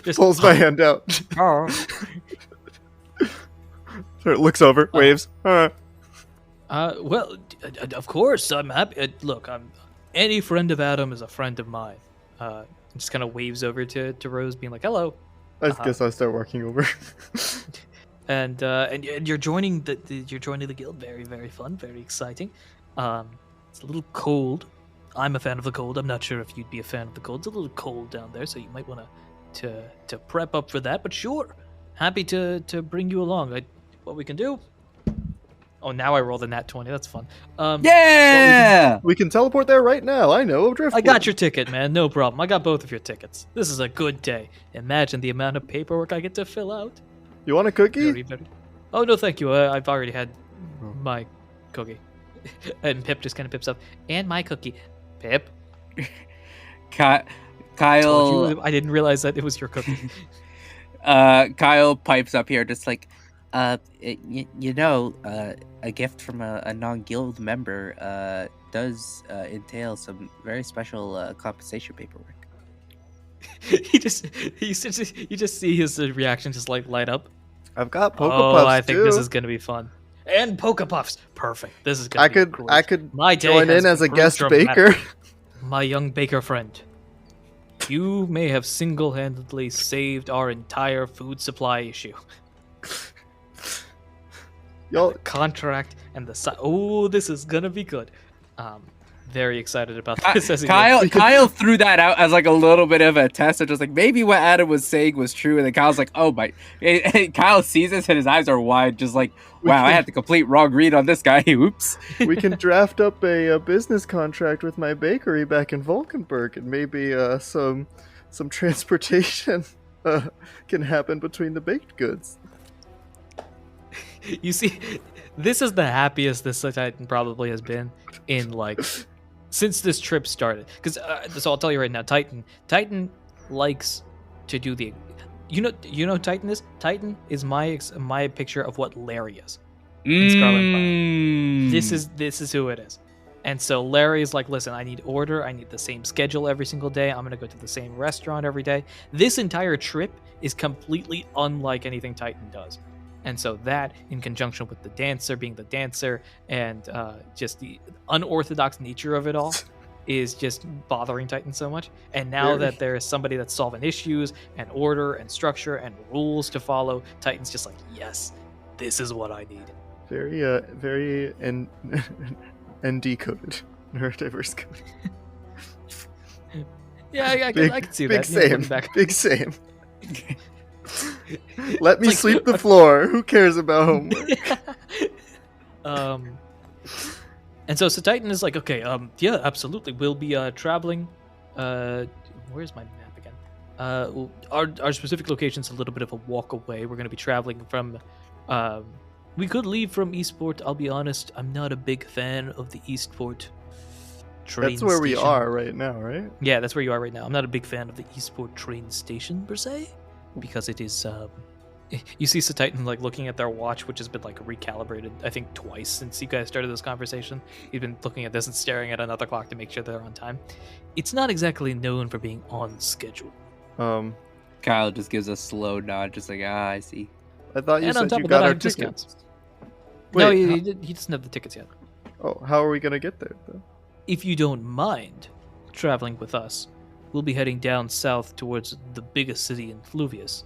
Just pulls my hand out. Oh. So it looks over, waves. Well, of course, I'm happy. Look, any friend of Adam is a friend of mine. Just kind of waves over to Rose, being like, "Hello." I guess I'll start walking over. And you're joining the guild. Very, very fun. Very exciting. It's a little cold. I'm a fan of the cold. I'm not sure if you'd be a fan of the cold. It's a little cold down there, so you might want to prep up for that. But sure, happy to bring you along. What we can do. Oh, now I rolled a nat 20. That's fun. Yeah! We can teleport there right now. I know. Driftwood. I got your ticket, man. No problem. I got both of your tickets. This is a good day. Imagine the amount of paperwork I get to fill out. You want a cookie? Very, very... Oh no, thank you. I've already had my cookie. And Pip just kind of pips up. And my cookie. Pip. Kyle. I didn't realize that it was your cookie. Kyle pipes up here, just like, a gift from a non-guild member does entail some very special compensation paperwork. you just see his reaction just like light up. I've got Poke Puffs. I think too. this is gonna be fun. And Poke Puffs, perfect. This is gonna be great. I could My day join has in as a proved guest dramatic. baker. My young baker friend, you may have single-handedly saved our entire food supply issue. Y'all, Contract and the oh, this is gonna be good. Very excited about this. As Kyle threw that out as like a little bit of a test, of just like maybe what Adam was saying was true, and then Kyle's like, "Oh my!" And Kyle sees this and his eyes are wide, just like, "Wow, I had the complete wrong read on this guy." Oops. we can draft up a business contract with my bakery back in Valkenburg, and maybe some transportation can happen between the baked goods. You see, this is the happiest this Titan probably has been in like since this trip started. Because so I'll tell you right now, Titan likes to do the. You know, Titan is. Titan is my picture of what Larry is. In Scarlet Fire. This is who it is. And so Larry is like, listen, I need order. I need the same schedule every single day. I'm gonna go to the same restaurant every day. This entire trip is completely unlike anything Titan does. And so that, in conjunction with the dancer being the dancer, and just the unorthodox nature of it all, is just bothering Titan so much. And now that there is somebody that's solving issues, and order, and structure, and rules to follow, Titan's just like, yes, this is what I need. Very ND coded, neurodiverse coded. Yeah, I can see that. Big same. Let me sweep the floor. Who cares about homework? And so Titan is like, okay, yeah, absolutely. We'll be traveling. Where's my map again? Our specific location's a little bit of a walk away. We're going to be traveling from. We could leave from Eastport. I'll be honest, I'm not a big fan of the Eastport train That's where station. we are right now, right? Yeah, that's where you are right now. I'm not a big fan of the Eastport train station per se, because it is. You see Titan like looking at their watch, which has been like recalibrated, I think twice since you guys started this conversation. He's been looking at this and staring at another clock to make sure they're on time. It's not exactly known for being on schedule. Kyle just gives a slow nod, just like, I see. I thought you And on said top you of got that, I our have tickets. discounts. Wait, No, he doesn't have the tickets yet. Oh, how are we gonna get there though? If you don't mind traveling with us, we'll be heading down south towards the biggest city in Fluvius,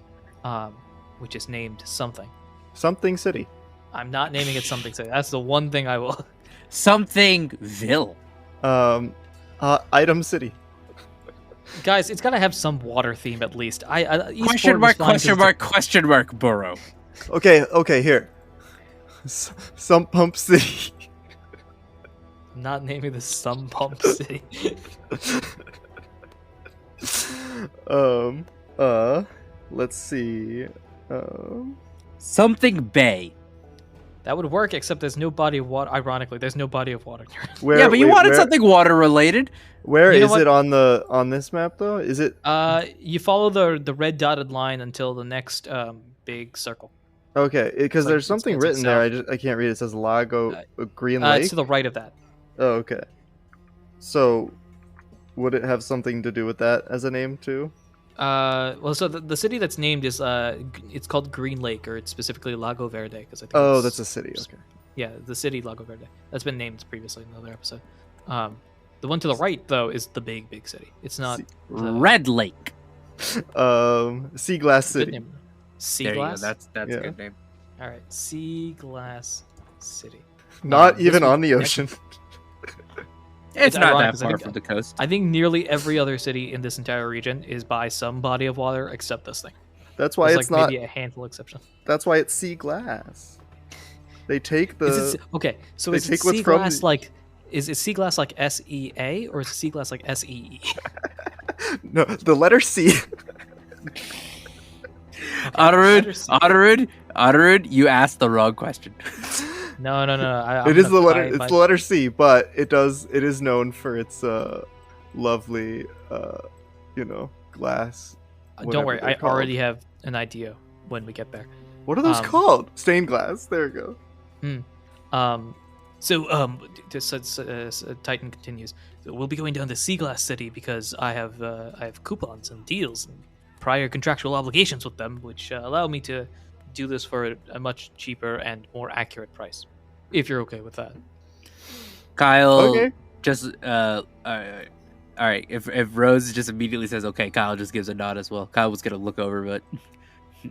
which is named something. Something City. I'm not naming it something. That's the one thing I will. Somethingville. Item City. Guys, it's gotta have some water theme at least. Question mark, Burrow. Okay, here. Some Pump City. Not naming this Some Pump City. Let's see. Something Bay. That would work, except there's no body of water. Ironically, there's no body of water near it. Yeah, but you wanted something water related. Where You know is what? it on this map though? Is it? You follow the red dotted line until the next big circle. Okay, because like- there's something it's like written there. I can't read it. It says Lago Green Lake. It's to the right of that. Oh, okay. So, would it have something to do with that as a name too? Well, so the city that's named is it's called Green Lake, or it's specifically Lago Verde, because I think. Oh, it's- that's a city. Okay. Yeah, the city Lago Verde. That's been named previously in another episode. The one to the right though is the big city. It's not Red Lake. Sea Glass good City. name. Sea There you go. Glass. That's Yeah. a good name. All right, Sea Glass City. Not this even one- on the ocean. It's not ironic that 'cause I far think- from the coast. I think nearly every other city in this entire region is by some body of water except this thing. That's why There's it's like not. maybe a handful exception. That's why it's Sea Glass. They take the. Is it, okay, so they is it take what's sea from glass the- like? Is it sea glass like SEA or is it sea glass like SEE? No, the letter C. Anirudh, Anirudh, you asked the wrong question. No. It is the letter. It's the letter C, but it is known for its lovely, glass. Don't worry, I called. already have an idea when we get there. What are those called? Stained glass. There we go. Titan continues. So we'll be going down to Sea Glass City because I have coupons and deals and prior contractual obligations with them, which allow me to do this for a much cheaper and more accurate price. If you're okay with that, Kyle. Okay. Just all right. If Rose just immediately says okay, Kyle just gives a nod as well. Kyle was gonna look over, but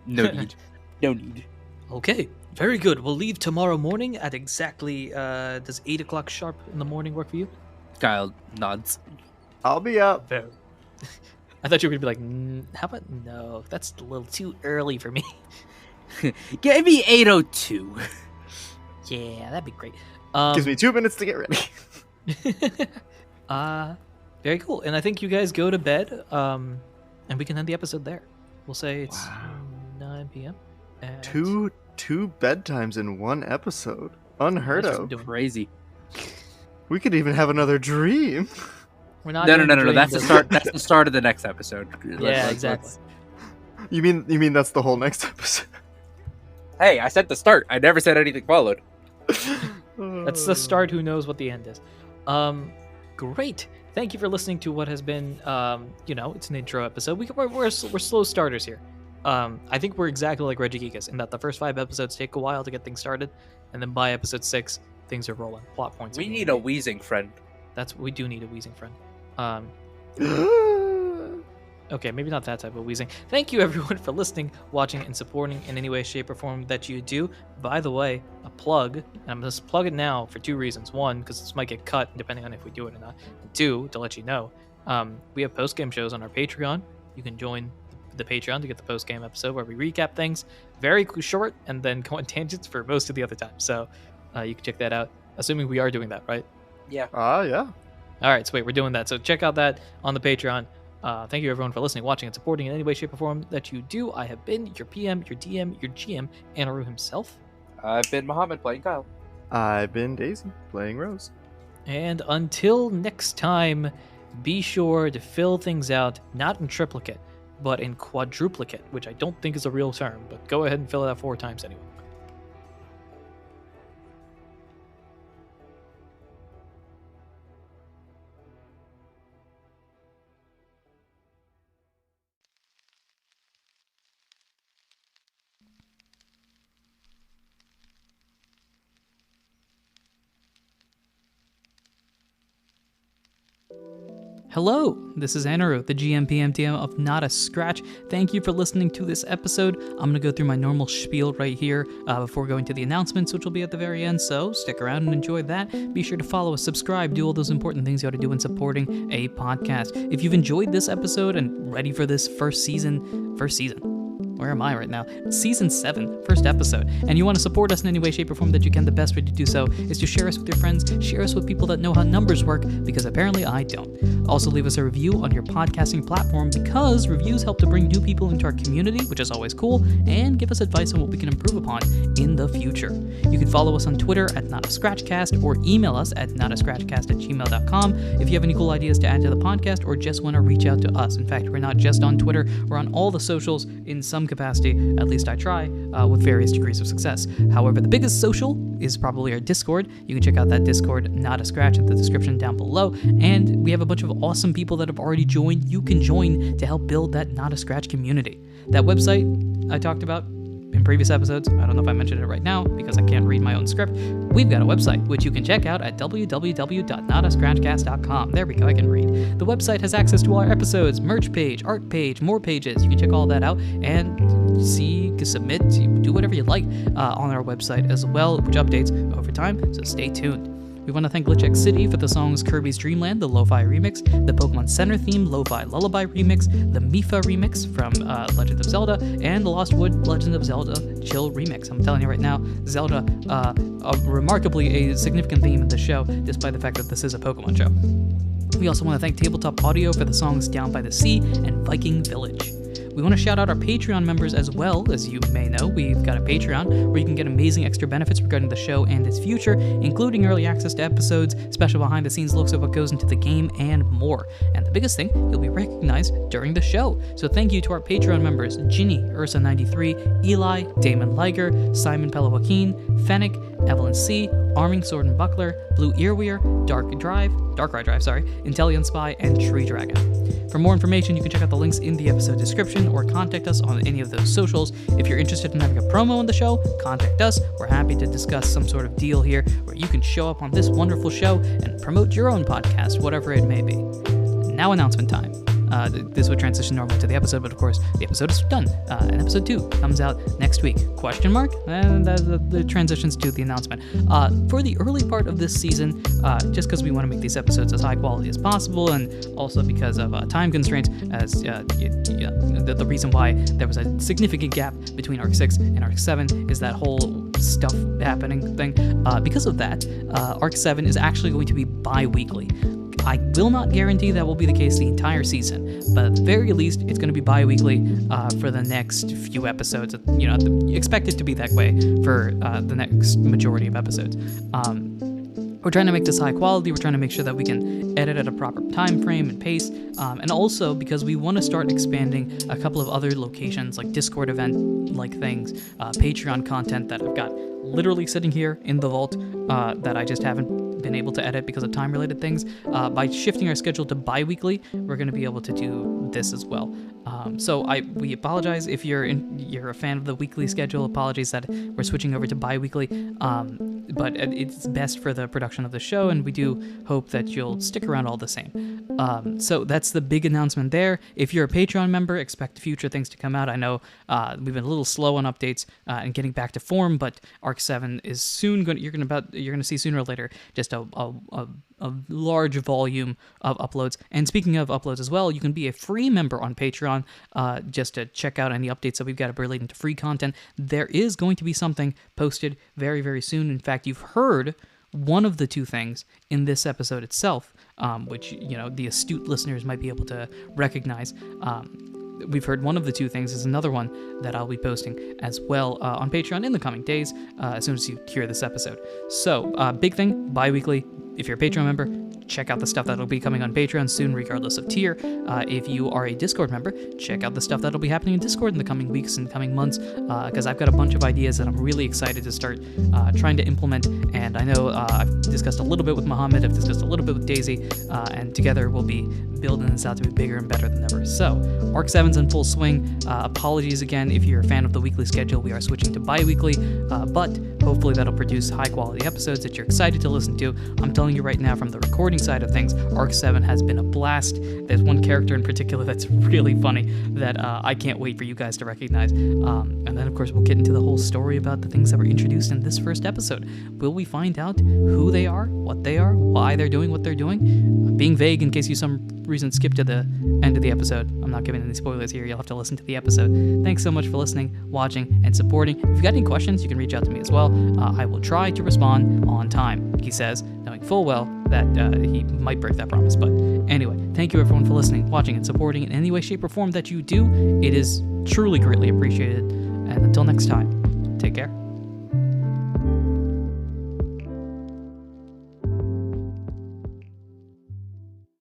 no need. No need. Okay, very good. We'll leave tomorrow morning at exactly. Does 8 o'clock sharp in the morning work for you? Kyle nods. I'll be up. Very. I thought you were gonna be like, how about no? That's a little too early for me. Give me 8:02. Yeah, that'd be great. Gives me 2 minutes to get ready. Very cool. And I think you guys go to bed, and we can end the episode there. We'll say it's 9 p.m. Two bedtimes in one episode. Unheard of. Crazy. We could even have another dream. We're not. No. That's the start. That's the start of the next episode. Yeah, exactly. You mean that's the whole next episode? Hey, I said the start. I never said anything followed. That's the start. Who knows what the end is? Great. Thank you for listening to what has been, it's an intro episode. We're slow starters here. I think we're exactly like Regigigas in that the first 5 episodes take a while to get things started, and then by episode 6, things are rolling. Plot points. We need a wheezing friend. We do need a wheezing friend. Okay, maybe not that type of wheezing. Thank you everyone for listening, watching, and supporting in any way, shape, or form that you do. By the way, a plug, and I'm going to plug it now for 2 reasons. 1, because this might get cut depending on if we do it or not. And 2, to let you know, we have post-game shows on our Patreon. You can join the Patreon to get the post-game episode where we recap things very short and then go on tangents for most of the other time. So you can check that out, assuming we are doing that, right? Yeah. Yeah. All right, sweet, we're doing that. So check out that on the Patreon. Thank you everyone for listening, watching, and supporting in any way, shape, or form that you do. I have been your PM, your DM, your GM, Anirudh himself. I've been Muhammad playing Kyle. I've been Daisy playing Rose. And until next time, be sure to fill things out, not in triplicate, but in quadruplicate, which I don't think is a real term, but go ahead and fill it out 4 times anyway. Hello, this is Anirudh, the GM PMTM of Not a Scratch. Thank you for listening to this episode. I'm going to go through my normal spiel right here before going to the announcements, which will be at the very end, so stick around and enjoy that. Be sure to follow us, subscribe, do all those important things you ought to do in supporting a podcast. If you've enjoyed this episode and ready for this first season, where am I right now? Season 7, first episode. And you want to support us in any way, shape, or form that you can, the best way to do so is to share us with your friends, share us with people that know how numbers work, because apparently I don't. Also leave us a review on your podcasting platform, because reviews help to bring new people into our community, which is always cool, and give us advice on what we can improve upon in the future. You can follow us on Twitter at NotAScratchcast, or email us at notascratchcast@gmail.com if you have any cool ideas to add to the podcast or just want to reach out to us. In fact, we're not just on Twitter, we're on all the socials in some capacity, at least I try, with various degrees of success. However, the biggest social is probably our Discord. You can check out that Discord, Not a Scratch, in the description down below. And we have a bunch of awesome people that have already joined. You can join to help build that Not a Scratch community. That website I talked about in previous episodes, I don't know if I mentioned it right now because I can't read my own script. We've got a website, which you can check out at www.notascratchcast.com. There we go, I can read. The website has access to our episodes, merch page, art page, more pages. You can check all that out and see, submit, do whatever you like on our website as well, which updates over time, so stay tuned. We want to thank Glitchx City for the songs Kirby's Dream Land, the Lo-Fi remix, the Pokemon Center theme Lo-Fi Lullaby remix, the Mifa remix from Legend of Zelda, and the Lost Wood Legend of Zelda Chill remix. I'm telling you right now, Zelda, remarkably a significant theme in the show, despite the fact that this is a Pokemon show. We also want to thank Tabletop Audio for the songs Down by the Sea and Viking Village. We want to shout out our Patreon members as well. As you may know, we've got a Patreon where you can get amazing extra benefits regarding the show and its future, including early access to episodes, special behind-the-scenes looks at what goes into the game, and more. And the biggest thing, you'll be recognized during the show. So thank you to our Patreon members, Ginny, Ursa93, Eli, Damon Liger, Simon Pella-Joaquin, Fennec, Evelyn C., Arming Sword and Buckler, Blue Earweir, Dark Ride Drive, Intelligent Spy, and Tree Dragon. For more information, you can check out the links in the episode description or contact us on any of those socials. If you're interested in having a promo on the show, contact us. We're happy to discuss some sort of deal here where you can show up on this wonderful show and promote your own podcast, whatever it may be. Now announcement time. This would transition normally to the episode, but of course, the episode is done. And episode 2 comes out next week. Question mark? And the transitions to the announcement. For the early part of this season, just because we want to make these episodes as high quality as possible, and also because of time constraints, as the reason why there was a significant gap between Arc 6 and Arc 7 is that whole stuff happening thing. Because of that, Arc 7 is actually going to be bi-weekly. I will not guarantee that will be the case the entire season, but at the very least, it's going to be bi-weekly for the next few episodes. Expect it to be that way for the next majority of episodes. We're trying to make this high quality. We're trying to make sure that we can edit at a proper time frame and pace, and also because we want to start expanding a couple of other locations like Discord event-like things, Patreon content that I've got literally sitting here in the vault that I just haven't been able to edit because of time-related things. By shifting our schedule to bi-weekly, we're going to be able to do this as well. So we apologize if you're a fan of the weekly schedule. Apologies that we're switching over to bi-weekly, but it's best for the production of the show, and we do hope that you'll stick around all the same. So that's the big announcement there. If you're a Patreon member, expect future things to come out. I know we've been a little slow on updates and getting back to form, but Arc 7 is soon going. You're going to see sooner or later just a large volume of uploads. And speaking of uploads as well, you can be a free member on Patreon just to check out any updates that we've got relating to free content. There is going to be something posted very, very soon. In fact, you've heard one of the two things in this episode itself, which the astute listeners might be able to recognize. We've heard one of the two things is another one that I'll be posting as well on Patreon in the coming days as soon as you hear this episode. So, big thing, bi-weekly. If you're a Patreon member, check out the stuff that'll be coming on Patreon soon, regardless of tier. If you are a Discord member, check out the stuff that'll be happening in Discord in the coming weeks and coming months, because I've got a bunch of ideas that I'm really excited to start trying to implement. And I know I've discussed a little bit with Mohammed, I've discussed a little bit with Daisy, and together we'll be building this out to be bigger and better than ever. So, Arc 7's in full swing. Apologies again if you're a fan of the weekly schedule. We are switching to bi-weekly, but hopefully that'll produce high-quality episodes that you're excited to listen to. I'm telling you right now, from the recording side of things, Arc 7 has been a blast. There's one character in particular that's really funny that I can't wait for you guys to recognize. And then, of course, we'll get into the whole story about the things that were introduced in this first episode. Will we find out who they are, what they are, why they're doing what they're doing? Being vague in case you some reason skip to the end of the episode. I'm not giving any spoilers here. You'll have to listen to the episode. Thanks so much for listening, watching, and supporting. If you've got any questions, you can reach out to me as well. I will try to respond on time, he says, knowing full well that he might break that promise. But anyway, thank you everyone for listening, watching, and supporting in any way, shape, or form that you do. It is truly greatly appreciated. And until next time, take care.